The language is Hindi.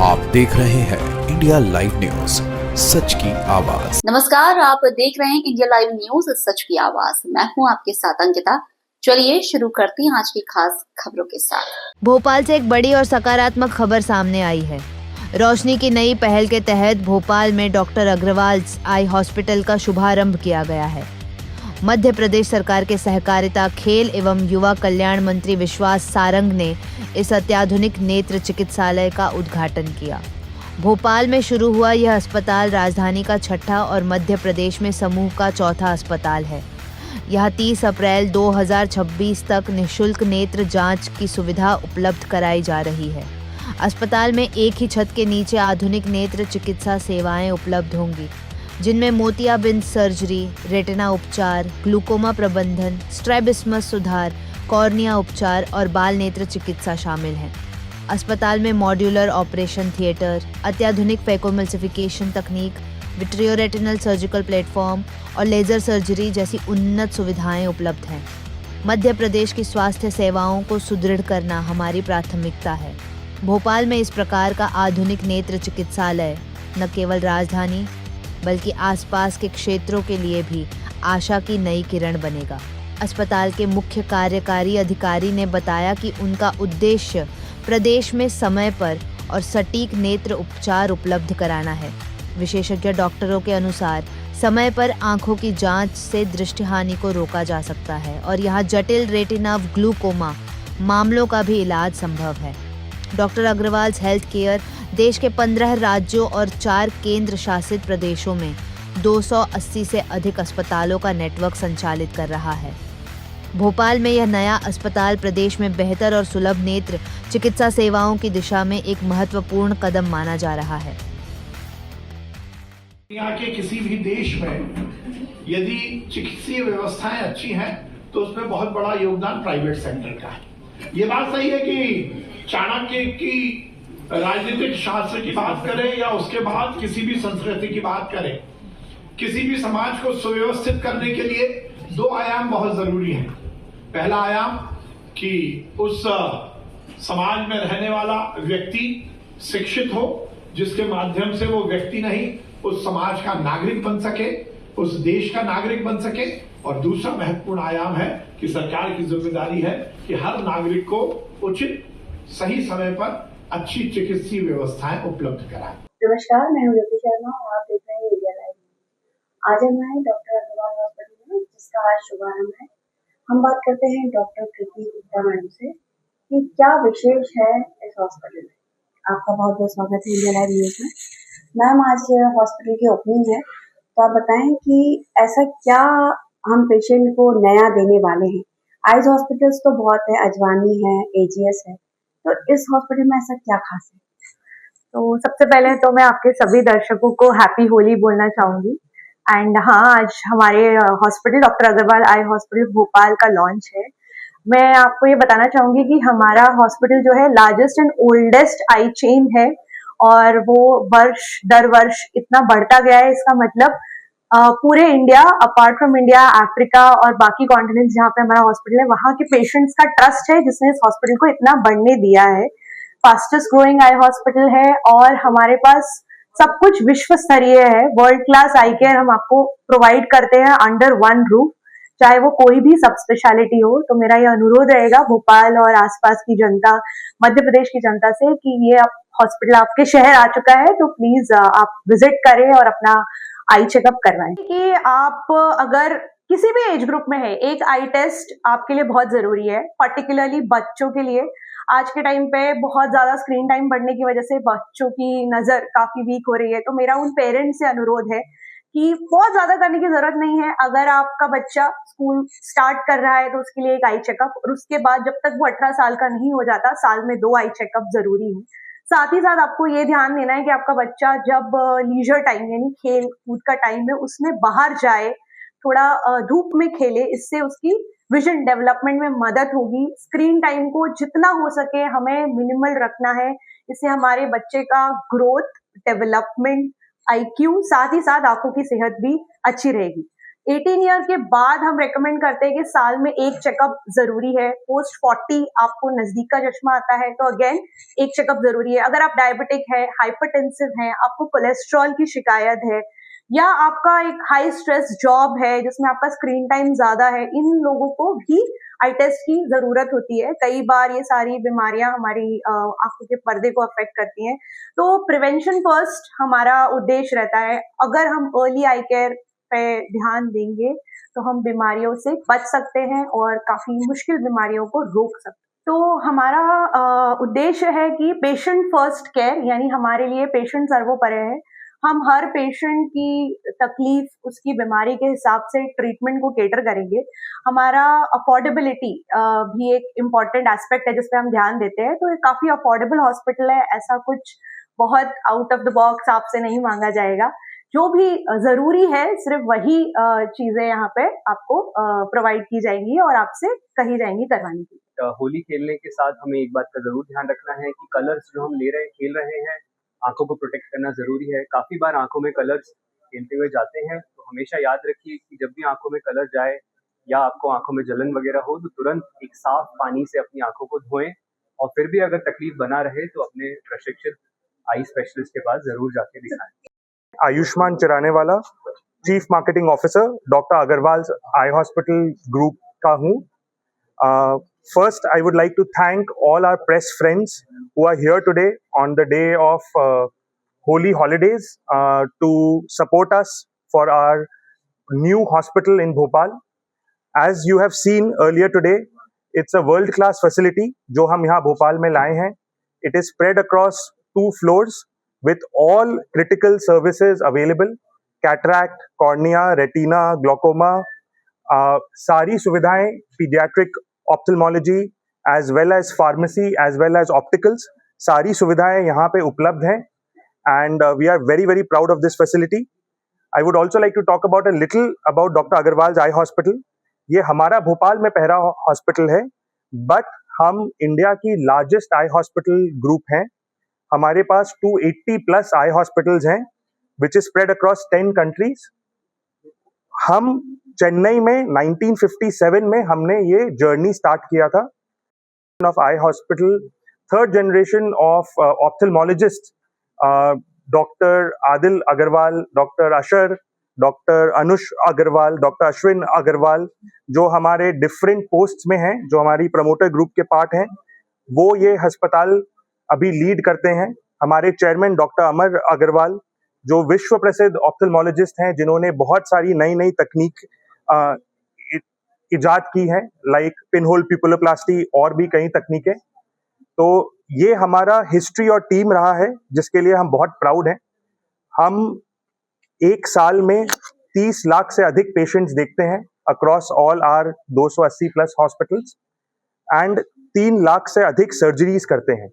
आप देख रहे हैं इंडिया लाइव न्यूज, सच की आवाज। नमस्कार, आप देख रहे हैं इंडिया लाइव न्यूज, सच की आवाज। मैं हूं आपके साथ अंकिता। चलिए शुरू करते हैं आज की खास खबरों के साथ। भोपाल से एक बड़ी और सकारात्मक खबर सामने आई है। रोशनी की नई पहल के तहत भोपाल में डॉक्टर अग्रवाल आई हॉस्पिटल का शुभारंभ किया गया है। मध्य प्रदेश सरकार के सहकारिता, खेल एवं युवा कल्याण मंत्री विश्वास सारंग ने इस अत्याधुनिक नेत्र चिकित्सालय का उद्घाटन किया। भोपाल में शुरू हुआ यह अस्पताल राजधानी का छठा और मध्य प्रदेश में समूह का चौथा अस्पताल है। यहाँ 30 अप्रैल 2026 तक निःशुल्क नेत्र जांच की सुविधा उपलब्ध कराई जा रही है। अस्पताल में एक ही छत के नीचे आधुनिक नेत्र चिकित्सा सेवाएं उपलब्ध होंगी, जिनमें मोतियाबिंद सर्जरी, रेटिना उपचार, ग्लूकोमा प्रबंधन, स्ट्रैबिस्मस सुधार, कॉर्निया उपचार और बाल नेत्र चिकित्सा शामिल हैं। अस्पताल में मॉड्यूलर ऑपरेशन थिएटर, अत्याधुनिक फैकोमल्सिफिकेशन तकनीक, विट्रियोरेटिनल सर्जिकल प्लेटफॉर्म और लेजर सर्जरी जैसी उन्नत सुविधाएं उपलब्ध हैं। मध्य प्रदेश की स्वास्थ्य सेवाओं को सुदृढ़ करना हमारी प्राथमिकता है। भोपाल में इस प्रकार का आधुनिक नेत्र चिकित्सालय न केवल राजधानी बल्कि आसपास के क्षेत्रों के लिए भी आशा की नई किरण बनेगा। अस्पताल के मुख्य कार्यकारी अधिकारी ने बताया कि उनका उद्देश्य प्रदेश में समय पर और सटीक नेत्र उपचार उपलब्ध कराना है। विशेषज्ञ डॉक्टरों के अनुसार समय पर आंखों की जांच से दृष्टिहानि को रोका जा सकता है और यहाँ जटिल रेटिना ग्लूकोमा मामलों का भी इलाज संभव है। डॉक्टर अग्रवाल हेल्थ केयर देश के 15 राज्यों और 4 केंद्र शासित प्रदेशों में 280 से अधिक अस्पतालों का नेटवर्क संचालित कर रहा है। भोपाल में यह नया अस्पताल प्रदेश में बेहतर और सुलभ नेत्र चिकित्सा सेवाओं की दिशा में एक महत्वपूर्ण कदम माना जा रहा है। दुनिया के किसी भी देश में यदि चिकित्सीय व्यवस्थाएं अच्छी हैं तो उसमें बहुत बड़ा योगदान प्राइवेट सेक्टर का है। ये बात सही है कि चाणक्य की राजनीतिक शास्त्र की बात करें या उसके बाद किसी भी संस्कृति की बात करें, किसी भी समाज को सुव्यवस्थित करने के लिए 2 आयाम बहुत जरूरी हैं। पहला आयाम कि उस समाज में रहने वाला व्यक्ति शिक्षित हो, जिसके माध्यम से वो व्यक्ति नहीं उस समाज का नागरिक बन सके, उस देश का नागरिक बन सके। और दूसरा महत्वपूर्ण आयाम है कि सरकार की जिम्मेदारी है कि हर नागरिक को उचित सही समय पर अच्छी चिकित्सीय व्यवस्थाएं उपलब्ध कराएं। नमस्कार, मैं हूं ज्योति शर्मा और आप देख रहे हैं इंडिया लाइव। आज हम आए डॉक्टर अग्रवाल हॉस्पिटल में, जिसका आज शुभारंभ है। हम बात करते हैं डॉक्टर कृति गुप्ता मैडम से कि क्या विशेष है इस हॉस्पिटल में। आपका बहुत बहुत स्वागत है इंडिया लाइव न्यूज में। मैम, आज हॉस्पिटल की ओपनिंग है, तो आप बताएं कि ऐसा क्या हम पेशेंट को नया देने वाले हैं। आइज हॉस्पिटल्स तो बहुत है, अजवानी है, एजीएस है, तो इस हॉस्पिटल में ऐसा क्या खास है? तो सबसे पहले तो मैं आपके सभी दर्शकों को हैप्पी होली बोलना चाहूंगी। एंड हाँ, आज हमारे hospital doctor Agarwal eye hospital Bhopal का लॉन्च है। मैं आपको ये बताना चाहूंगी कि हमारा हॉस्पिटल जो है largest and oldest I chain है और वो वर्ष दर वर्ष इतना बढ़ता गया है। इसका मतलब पूरे India, apart from India, Africa और बाकी कॉन्टिनेंट्स जहाँ पे हमारा हॉस्पिटल है, वहाँ के पेशेंट्स का ट्रस्ट है जिसने इस हॉस्पिटल को इतना बढ़ने दिया है। फास्टेस्ट ग्रोइंग आई हॉस्पिटल है और हमारे पास सब कुछ विश्व स्तरीय है। वर्ल्ड क्लास आई केयर हम आपको प्रोवाइड करते हैं अंडर वन रूफ, चाहे वो कोई भी सब स्पेशलिटी हो। तो मेरा ये अनुरोध रहेगा भोपाल और आसपास की जनता, मध्य प्रदेश की जनता से कि ये हॉस्पिटल आपके शहर आ चुका है, तो प्लीज आप विजिट करें और अपना आई चेकअप करवाएं। कि आप अगर किसी भी एज ग्रुप में है, एक आई टेस्ट आपके लिए बहुत जरूरी है, पर्टिकुलरली बच्चों के लिए। आज के टाइम पे बहुत ज्यादा स्क्रीन टाइम बढ़ने की वजह से बच्चों की नजर काफी वीक हो रही है। तो मेरा उन पेरेंट्स से अनुरोध है कि बहुत ज्यादा करने की जरूरत नहीं है। अगर आपका बच्चा स्कूल स्टार्ट कर रहा है तो उसके लिए एक आई चेकअप, और उसके बाद जब तक वो 18 साल का नहीं हो जाता, साल में 2 आई चेकअप जरूरी है। साथ ही साथ आपको ये ध्यान देना है कि आपका बच्चा जब लीजर टाइम यानी खेल कूद का टाइम है उसमें बाहर जाए, थोड़ा धूप में खेले, इससे उसकी विजन डेवलपमेंट में मदद होगी। स्क्रीन टाइम को जितना हो सके हमें मिनिमल रखना है, इससे हमारे बच्चे का ग्रोथ, डेवलपमेंट, आईक्यू, साथ ही साथ आंखों की सेहत भी अच्छी रहेगी। 18 ईयर के बाद हम रेकमेंड करते हैं कि साल में एक चेकअप जरूरी है। पोस्ट 40 आपको नजदीक का चश्मा आता है तो अगेन एक चेकअप जरूरी है। अगर आप डायबिटिक है, हाइपरटेंसिव है, आपको कोलेस्ट्रॉल की शिकायत है, या आपका एक हाई स्ट्रेस जॉब है जिसमें आपका स्क्रीन टाइम ज्यादा है, इन लोगों को भी आई टेस्ट की जरूरत होती है। कई बार ये सारी बीमारियां हमारी आंखों के पर्दे को अफेक्ट करती हैं, तो प्रिवेंशन फर्स्ट हमारा उद्देश्य रहता है। अगर हम अर्ली आई केयर पे ध्यान देंगे तो हम बीमारियों से बच सकते हैं और काफी मुश्किल बीमारियों को रोक सकते हैं। तो हमारा उद्देश्य है कि पेशेंट फर्स्ट केयर, यानी हमारे लिए पेशेंट सर्वोपरि है। हम हर पेशेंट की तकलीफ, उसकी बीमारी के हिसाब से ट्रीटमेंट को केटर करेंगे। हमारा अफोर्डेबिलिटी भी एक इम्पॉर्टेंट एस्पेक्ट है जिस पे हम ध्यान देते हैं। तो ये काफी अफोर्डेबल हॉस्पिटल है, ऐसा कुछ बहुत आउट ऑफ द बॉक्स आपसे नहीं मांगा जाएगा। जो भी जरूरी है सिर्फ वही चीजें यहाँ पे आपको प्रोवाइड की जाएंगी और आपसे कही जाएंगी करवाने की। होली खेलने के साथ हमें एक बात का जरूर ध्यान रखना है कि कलर्स जो हम खेल रहे हैं, आंखों को प्रोटेक्ट करना जरूरी है। काफी बार आंखों में कलर्स खेलते हुए जाते हैं, तो हमेशा याद रखिए कि जब भी आंखों में कलर जाए या आपको आंखों में जलन वगैरह हो तो तुरंत एक साफ पानी से अपनी आंखों को धोएं, और फिर भी अगर तकलीफ बना रहे तो अपने प्रशिक्षित आई स्पेशलिस्ट के पास जरूर जाके दिखाएं। आयुष्मान चिरानेवाला, chief marketing officer, doctor Agarwal eye hospital group का हूँ। First, I would like to thank all our press friends who are here today on the day of Holi holidays to support us for our new hospital in Bhopal. As you have seen earlier today, it's a world-class facility जो हम यहाँ भोपाल में लाए हैं. It is spread across 2 floors with all critical services available: cataract, cornea, retina, glaucoma, सारी सुविधाएं, pediatric ophthalmology as well as pharmacy as well as opticals, सारी सुविधाएं यहाँ पे उपलब्ध हैं, and we are very very proud of this facility. I would also like to talk about a little about Dr. Agarwal's Eye Hospital. ये हमारा भोपाल में पहला हॉस्पिटल है, बट हम इंडिया की लार्जेस्ट आई हॉस्पिटल ग्रुप हैं। हमारे पास 280 प्लस आई हॉस्पिटल्स हैं which is spread across 10 countries. हम चेन्नई में 1957 में हमने ये जर्नी स्टार्ट किया था of eye hospital. Third generation of ophthalmologist doctor Adil Agarwal, doctor Ashar, doctor Anush Agarwal, doctor Ashwin Agarwal, जो हमारे डिफरेंट पोस्ट्स में हैं, जो हमारी प्रमोटर ग्रुप के पार्ट हैं, वो ये अस्पताल अभी लीड करते हैं। हमारे चेयरमैन डॉक्टर अमर अग्रवाल, जो विश्व प्रसिद्ध ऑप्थेल्मोलॉजिस्ट हैं, जिन्होंने बहुत सारी नई नई तकनीक इजाद की है, लाइक पिनहोल प्यूपुलोप्लास्टी और भी कई तकनीकें। तो ये हमारा हिस्ट्री और टीम रहा है जिसके लिए हम बहुत प्राउड हैं। हम एक साल में 30 लाख से अधिक पेशेंट्स देखते हैं across all our 280 plus hospitals, and 3 lakh से अधिक सर्जरीज करते हैं।